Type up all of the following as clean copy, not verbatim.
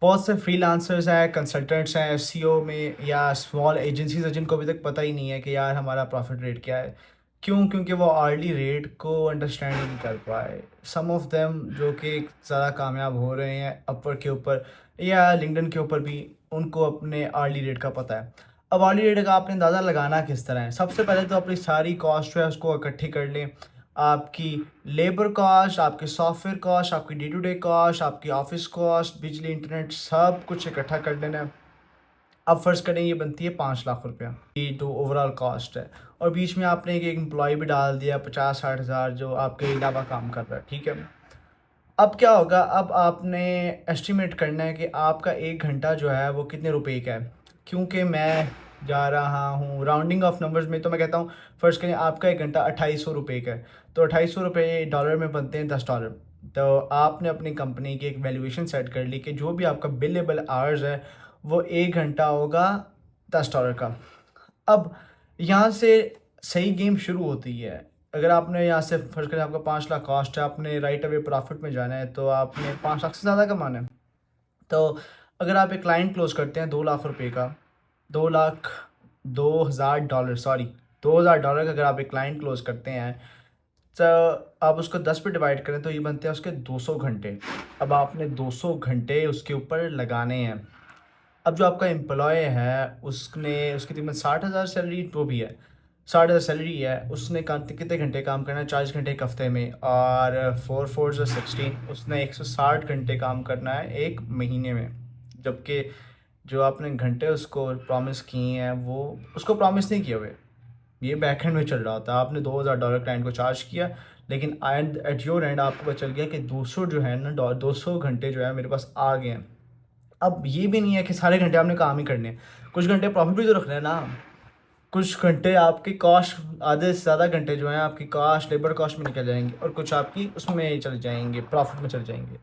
बहुत से फ्रीलांसर्स हैं, कंसल्टेंट्स हैं एसईओ में या स्मॉल एजेंसीज हैं जिनको अभी तक पता ही नहीं है कि यार हमारा प्रॉफिट रेट क्या है। क्यों? क्योंकि वो आर्ली रेट को अंडरस्टैंड ही नहीं कर पाए। सम ऑफ देम जो कि ज़्यादा कामयाब हो रहे हैं अपवर्क के ऊपर या लिंक्डइन के ऊपर भी, उनको अपने आर्ली रेट का पता है। अब आर्ली रेट का आपने अंदाज़ा लगाना किस तरह है? सबसे पहले तो अपनी सारी कॉस्ट जो है उसको इकट्ठी कर लें। आपकी लेबर कॉस्ट, आपके सॉफ्टवेयर कॉस्ट, आपकी डे टू डे कॉस्ट, आपकी ऑफिस कॉस्ट, बिजली, इंटरनेट, सब कुछ इकट्ठा कर लेना है। अब फ़र्ज़ करें ये बनती है 5 लाख रुपया, ये तो ओवरऑल कॉस्ट है। और बीच में आपने एक एम्प्लॉय भी डाल दिया 50-60 हज़ार जो आपके अलावा काम कर रहा है, ठीक है। अब क्या होगा, अब आपने एस्टिमेट करना है कि आपका 1 घंटा जो है वो कितने रुपए का है। क्योंकि मैं जा रहा हूँ राउंडिंग ऑफ नंबर्स में, तो मैं कहता हूँ फ़र्ज़ करें आपका 1 घंटा 2800 रुपये का है, तो 2800 रुपये डॉलर में बनते हैं $10। तो आपने अपनी कंपनी की एक वैल्यूएशन सेट कर ली कि जो भी आपका बिलेबल आवर्स है वो 1 घंटा होगा $10 का। अब यहाँ से सही गेम शुरू होती है। अगर आपने यहाँ से फ़र्ज़ करें आपका 5 लाख कॉस्ट है, आपने राइट अवे प्रॉफिट में जाना है, तो आपने 5 लाख से ज़्यादा कमाना है। तो अगर आप एक क्लाइंट क्लोज़ करते हैं 2 लाख रुपए का, 2 लाख, $2,000 सॉरी, $2,000 का अगर आप एक क्लाइंट क्लोज़ करते हैं, तो आप उसको 10 पे डिवाइड करें तो ये बनते हैं उसके 200 घंटे। अब आपने 200 घंटे उसके ऊपर लगाने हैं। अब जो आपका एम्प्लॉय है उसने उसकी तकरीबन 60,000 सैलरी जो भी है, 60,000 सैलरी है, उसने काम कितने घंटे काम करना है? 40 घंटे एक हफ्ते में, और 4 4 ज़ा 16, उसने 160 घंटे काम करना है एक महीने में। जबकि जो आपने घंटे उसको प्रॉमिस किए हैं वो उसको प्रॉमिस नहीं किए हुए, ये बैकएंड में चल रहा होता है। आपने $2,000 क्लाइंट को चार्ज किया, लेकिन एंड एट योर एंड आपको पता चल गया कि 200 जो है ना 200 घंटे जो है मेरे पास आ गए हैं। अब ये भी नहीं है कि सारे घंटे आपने काम ही करने हैं, कुछ घंटे प्रॉफिट भी तो रखना है ना। कुछ घंटे आपकी कॉस्ट, आधे से ज़्यादा घंटे जो हैं आपकी कॉस्ट, लेबर कॉस्ट में निकल जाएंगे और कुछ आपकी उसमें चले जाएंगे, प्रॉफिट में चले जाएंगे।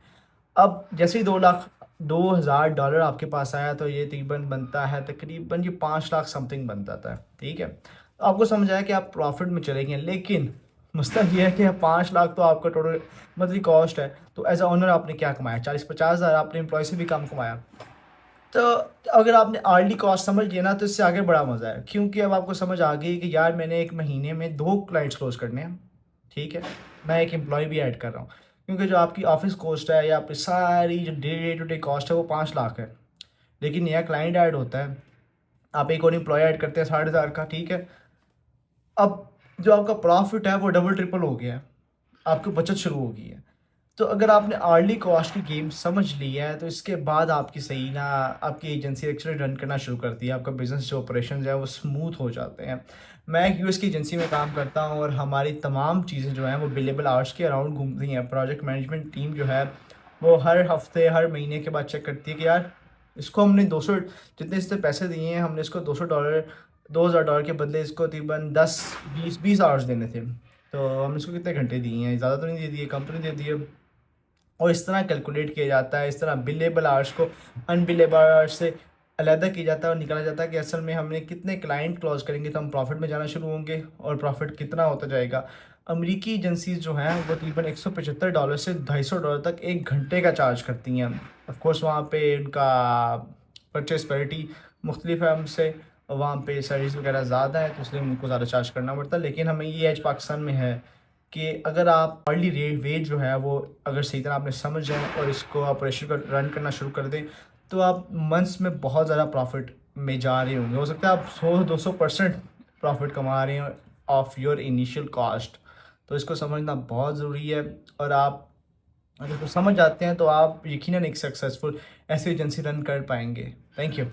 अब जैसे ही 2,02,000 आपके पास आया तो ये तकरीबन बनता है, तकरीबन ये 5 लाख समथिंग बनता था, ठीक है। तो आपको समझ आया कि आप प्रॉफिट में चले गए, लेकिन मसला ये है कि 5 लाख तो आपका टोटल मंथली कॉस्ट है। तो एज अ ओनर आपने क्या कमाया? 40-50 हज़ार आपने एम्प्लॉय से भी कम कमाया। तो अगर आपने आर्ली कॉस्ट समझ लिया ना तो इससे आगे बड़ा मज़ा है, क्योंकि अब आपको समझ आ गई कि यार मैंने एक महीने में 2 क्लाइंट्स क्लोज करने हैं, ठीक है। मैं एक एम्प्लॉय भी ऐड कर रहा हूँ, क्योंकि जो आपकी ऑफिस कॉस्ट है या आपकी सारी जो डे टू डे कॉस्ट है वो 5 लाख है। लेकिन नया क्लाइंट ऐड होता है, आप एक और एम्प्लॉय ऐड करते हैं 60,000 का, ठीक है। अब जो आपका प्रॉफिट है वो डबल ट्रिपल हो गया है, आपकी बचत शुरू हो गई है। तो अगर आपने अर्ली कॉस्ट की गेम समझ ली है तो इसके बाद आपकी सही ना आपकी एजेंसी एक्चुअली रन करना शुरू करती है, आपका बिजनेस जो ऑपरेशन है वो स्मूथ हो जाते हैं। मैं एक यूएस की एजेंसी में काम करता हूँ और हमारी तमाम चीज़ें जो हैं वो बिलेबल आवर्स के अराउंड घूमती हैं। प्रोजेक्ट मैनेजमेंट टीम जो है वो हर हफ्ते हर महीने के बाद चेक करती है कि यार इसको हमने 200 जितने इससे पैसे दिए हैं, हमने इसको $200 $2,000 के बदले इसको तकरीबन 10 20 आवर्स देने थे, तो हमने इसको कितने घंटे दिए हैं? ज़्यादा तो नहीं दे दिए, कम तो नहीं दे दिए। और इस तरह कैलकुलेट किया जाता है, इस तरह बिलेबल आवर्स को अनबिलेबल आवर्स से अलहदा किया जाता है और निकाला जाता है कि असल में हमने कितने क्लाइंट क्लोज करेंगे तो हम प्रॉफिट में जाना शुरू होंगे और प्रॉफिट कितना होता जाएगा। अमेरिकी एजेंसीज जो हैं वो तकरीबन $175 से $250 तक एक घंटे का चार्ज करती हैं। ऑफ कोर्स वहाँ पे उनका परचेस पैरिटी मुख्तलिफ है हमसे, और वहाँ पे सर्विस वगैरह ज़्यादा है तो इसलिए उनको ज़्यादा चार्ज करना पड़ता है। लेकिन हमें ये एज पाकिस्तान में है कि अगर आप अर्ली रेट वेज जो है वो अगर सही तरह आपने समझ जाए और इसको ऑपरेशन को रन करना शुरू कर दें तो आप मंथ्स में बहुत ज़्यादा प्रॉफिट में जा रहे होंगे। हो सकता है आप 100-200% प्रॉफिट कमा रहे हैं ऑफ योर इनिशियल कॉस्ट। तो इसको समझना बहुत ज़रूरी है, और आप अगर इसको समझ जाते हैं तो आप यकीनन एक सक्सेसफुल ऐसी एजेंसी रन कर पाएंगे। Thank you.